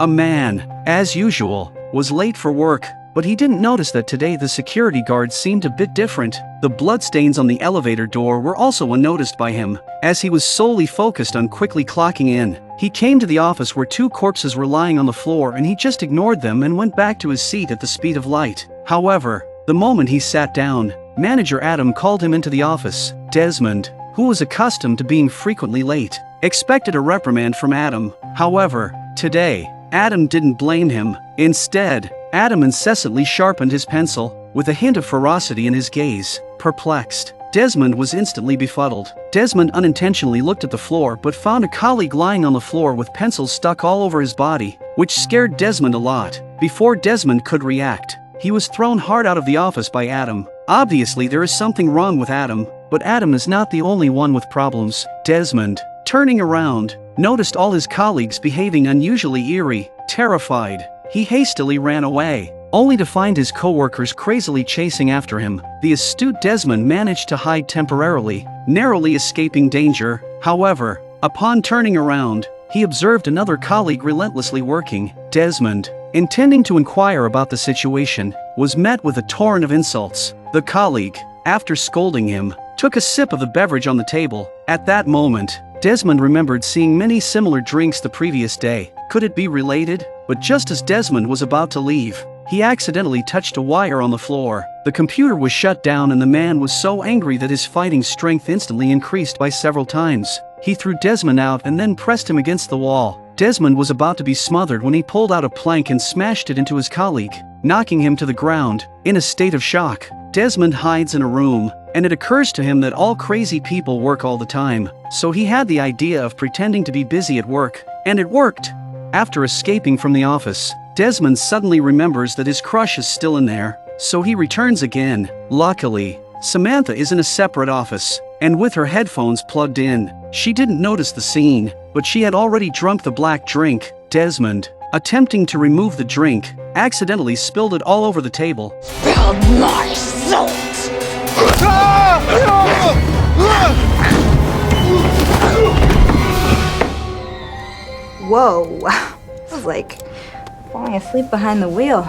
A man, as usual, was late for work, but he didn't notice that today the security guard seemed a bit different. The bloodstains on the elevator door were also unnoticed by him, as he was solely focused on quickly clocking in. He came to the office where two corpses were lying on the floor and he just ignored them and went back to his seat at the speed of light. However, the moment he sat down, Manager Adam called him into the office. Desmond, who was accustomed to being frequently late, expected a reprimand from Adam. However, today, Adam didn't blame him. Instead, Adam incessantly sharpened his pencil, with a hint of ferocity in his gaze. Perplexed, Desmond was instantly befuddled. Desmond unintentionally looked at the floor but found a colleague lying on the floor with pencils stuck all over his body, which scared Desmond a lot. Before Desmond could react, he was thrown hard out of the office by Adam. Obviously there is something wrong with Adam, but Adam is not the only one with problems. Desmond, turning around, noticed all his colleagues behaving unusually eerie. Terrified, he hastily ran away, only to find his coworkers crazily chasing after him. The astute Desmond managed to hide temporarily, narrowly escaping danger. However, upon turning around, he observed another colleague relentlessly working. Desmond, intending to inquire about the situation, was met with a torrent of insults. The colleague, after scolding him, took a sip of the beverage on the table. At that moment, Desmond remembered seeing many similar drinks the previous day. Could it be related? But just as Desmond was about to leave, he accidentally touched a wire on the floor. The computer was shut down and the man was so angry that his fighting strength instantly increased by several times. He threw Desmond out and then pressed him against the wall. Desmond was about to be smothered when he pulled out a plank and smashed it into his colleague, knocking him to the ground. In a state of shock, Desmond hides in a room, and it occurs to him that all crazy people work all the time, so he had the idea of pretending to be busy at work, and it worked. After escaping from the office, Desmond suddenly remembers that his crush is still in there, so he returns again. Luckily, Samantha is in a separate office, and with her headphones plugged in, she didn't notice the scene, but she had already drunk the black drink. Desmond, attempting to remove the drink, accidentally spilled it all over the table. Spill my salt! Whoa, this is like falling asleep behind the wheel.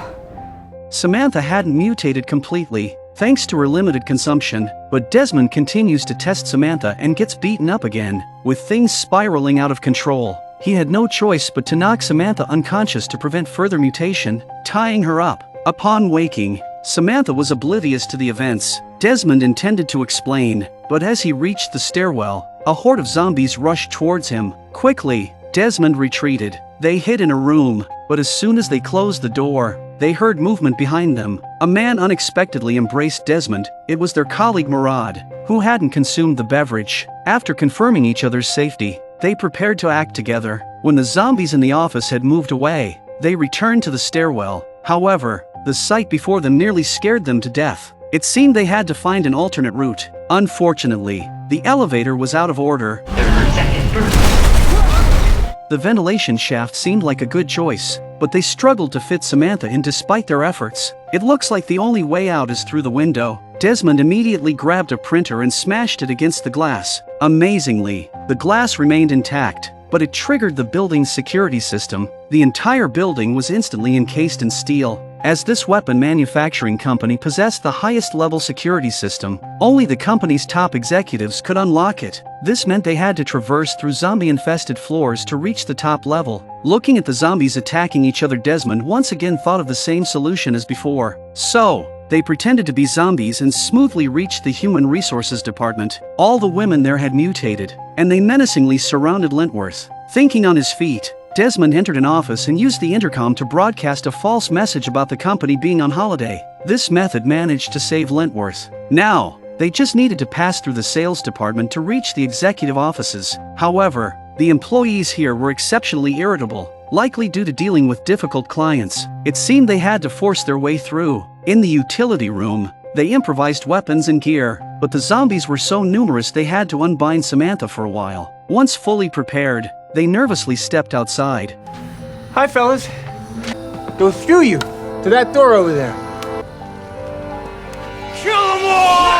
Samantha hadn't mutated completely, thanks to her limited consumption, but Desmond continues to test Samantha and gets beaten up again, with things spiraling out of control. He had no choice but to knock Samantha unconscious to prevent further mutation, tying her up. Upon waking, Samantha was oblivious to the events. Desmond intended to explain, but as he reached the stairwell, a horde of zombies rushed towards him. Quickly, Desmond retreated. They hid in a room, but as soon as they closed the door, they heard movement behind them. A man unexpectedly embraced Desmond. It was their colleague Murad, who hadn't consumed the beverage. After confirming each other's safety, they prepared to act together. When the zombies in the office had moved away, they returned to the stairwell. However, the sight before them nearly scared them to death. It seemed they had to find an alternate route. Unfortunately, the elevator was out of order. The ventilation shaft seemed like a good choice, but they struggled to fit Samantha in despite their efforts. It looks like the only way out is through the window. Desmond immediately grabbed a printer and smashed it against the glass. Amazingly, the glass remained intact, but it triggered the building's security system. The entire building was instantly encased in steel. As this weapon manufacturing company possessed the highest level security system, only the company's top executives could unlock it. This meant they had to traverse through zombie-infested floors to reach the top level. Looking at the zombies attacking each other, Desmond once again thought of the same solution as before. So, they pretended to be zombies and smoothly reached the human resources department. All the women there had mutated, and they menacingly surrounded Lentworth. Thinking on his feet, Desmond entered an office and used the intercom to broadcast a false message about the company being on holiday. This method managed to save Lentworth. Now, they just needed to pass through the sales department to reach the executive offices. However, the employees here were exceptionally irritable, likely due to dealing with difficult clients. It seemed they had to force their way through. In the utility room, they improvised weapons and gear, but the zombies were so numerous they had to unbind Samantha for a while. Once fully prepared, they nervously stepped outside. Hi, fellas. Go through you to that door over there. Kill them all!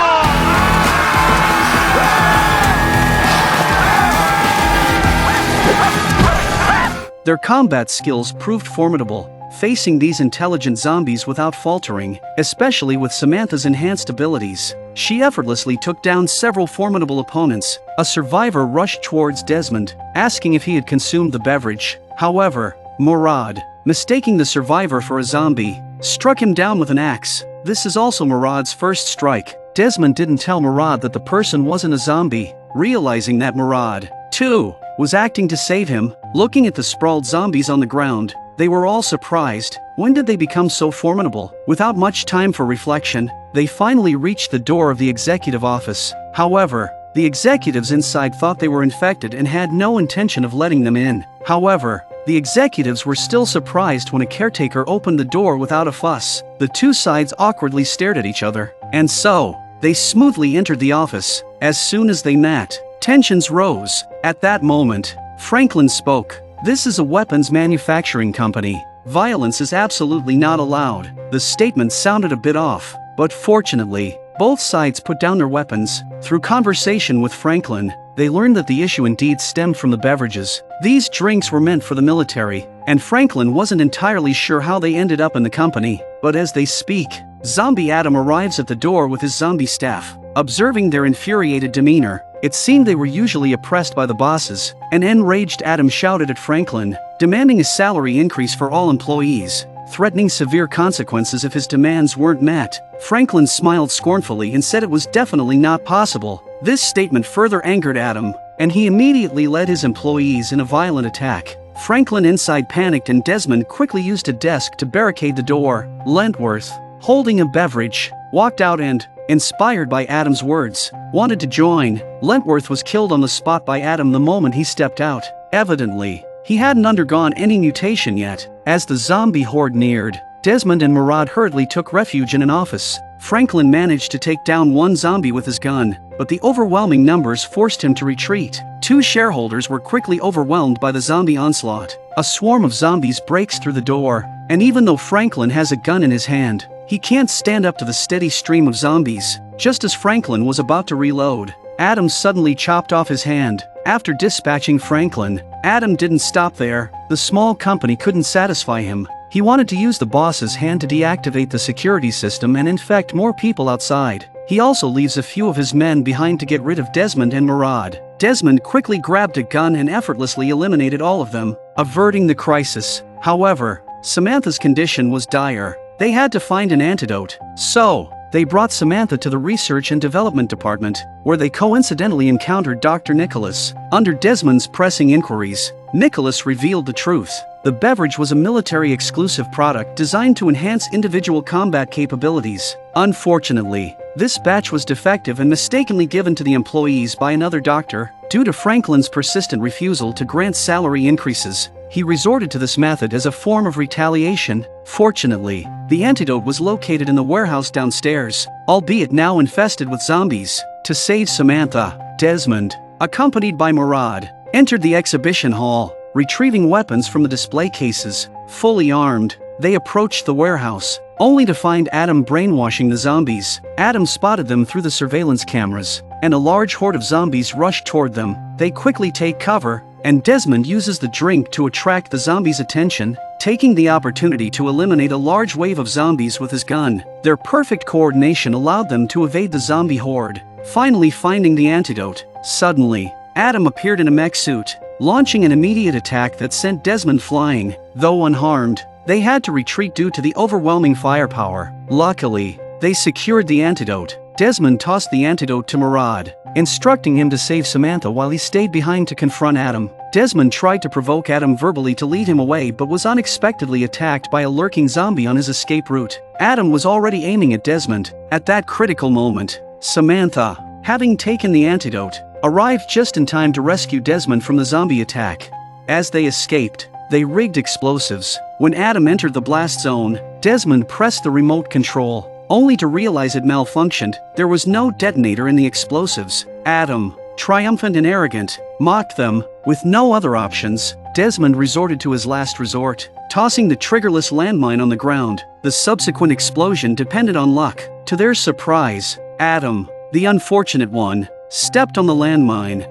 Their combat skills proved formidable, facing these intelligent zombies without faltering, especially with Samantha's enhanced abilities. She effortlessly took down several formidable opponents. A survivor rushed towards Desmond, asking if he had consumed the beverage. However, Murad, mistaking the survivor for a zombie, struck him down with an axe. This is also Murad's first strike. Desmond didn't tell Murad that the person wasn't a zombie, realizing that Murad, too, was acting to save him. Looking at the sprawled zombies on the ground, they were all surprised. When did they become so formidable? Without much time for reflection, they finally reached the door of the executive office. However, the executives inside thought they were infected and had no intention of letting them in. However, the executives were still surprised when a caretaker opened the door without a fuss. The two sides awkwardly stared at each other, and so, they smoothly entered the office. As soon as they met, tensions rose. At that moment, Franklin spoke. "This is a weapons manufacturing company. Violence is absolutely not allowed." The statement sounded a bit off, but fortunately, both sides put down their weapons. Through conversation with Franklin, they learned that the issue indeed stemmed from the beverages. These drinks were meant for the military, and Franklin wasn't entirely sure how they ended up in the company. But as they speak, Zombie Adam arrives at the door with his zombie staff. Observing their infuriated demeanor, it seemed they were usually oppressed by the bosses. An enraged Adam shouted at Franklin, demanding a salary increase for all employees, threatening severe consequences if his demands weren't met. Franklin smiled scornfully and said it was definitely not possible. This statement further angered Adam, and he immediately led his employees in a violent attack. Franklin inside panicked and Desmond quickly used a desk to barricade the door. Lentworth, holding a beverage, walked out and, inspired by Adam's words, wanted to join. Lentworth was killed on the spot by Adam the moment he stepped out. Evidently, he hadn't undergone any mutation yet. As the zombie horde neared, Desmond and Murad hurriedly took refuge in an office. Franklin managed to take down one zombie with his gun, but the overwhelming numbers forced him to retreat. Two shareholders were quickly overwhelmed by the zombie onslaught. A swarm of zombies breaks through the door, and even though Franklin has a gun in his hand, he can't stand up to the steady stream of zombies. Just as Franklin was about to reload, Adam suddenly chopped off his hand. After dispatching Franklin, Adam didn't stop there. The small company couldn't satisfy him. He wanted to use the boss's hand to deactivate the security system and infect more people outside. He also leaves a few of his men behind to get rid of Desmond and Murad. Desmond quickly grabbed a gun and effortlessly eliminated all of them, averting the crisis. However, Samantha's condition was dire. They had to find an antidote. So, they brought Samantha to the Research and Development Department, where they coincidentally encountered Dr. Nicholas. Under Desmond's pressing inquiries, Nicholas revealed the truth. The beverage was a military-exclusive product designed to enhance individual combat capabilities. Unfortunately, this batch was defective and mistakenly given to the employees by another doctor. Due to Franklin's persistent refusal to grant salary increases, he resorted to this method as a form of retaliation. Fortunately, the antidote was located in the warehouse downstairs, albeit now infested with zombies. To save Samantha, Desmond, accompanied by Murad, entered the exhibition hall, retrieving weapons from the display cases. Fully armed, they approached the warehouse, only to find Adam brainwashing the zombies. Adam spotted them through the surveillance cameras, and a large horde of zombies rushed toward them. They quickly take cover, and Desmond uses the drink to attract the zombies' attention, taking the opportunity to eliminate a large wave of zombies with his gun. Their perfect coordination allowed them to evade the zombie horde, finally finding the antidote. Suddenly, Adam appeared in a mech suit, launching an immediate attack that sent Desmond flying. Though unharmed, they had to retreat due to the overwhelming firepower. Luckily, they secured the antidote. Desmond tossed the antidote to Murad, instructing him to save Samantha while he stayed behind to confront Adam. Desmond tried to provoke Adam verbally to lead him away but was unexpectedly attacked by a lurking zombie on his escape route. Adam was already aiming at Desmond. At that critical moment, Samantha, having taken the antidote, arrived just in time to rescue Desmond from the zombie attack. As they escaped, they rigged explosives. When Adam entered the blast zone, Desmond pressed the remote control, only to realize it malfunctioned. There was no detonator in the explosives. Adam, triumphant and arrogant, mocked them. With no other options, Desmond resorted to his last resort, tossing the triggerless landmine on the ground. The subsequent explosion depended on luck. To their surprise, Adam, the unfortunate one, stepped on the landmine.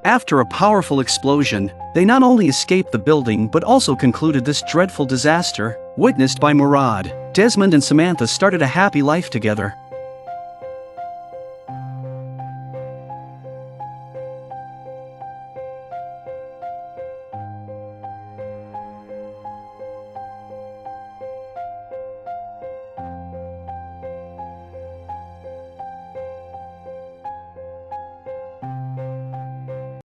After a powerful explosion, they not only escaped the building but also concluded this dreadful disaster, witnessed by Murad. Desmond and Samantha started a happy life together.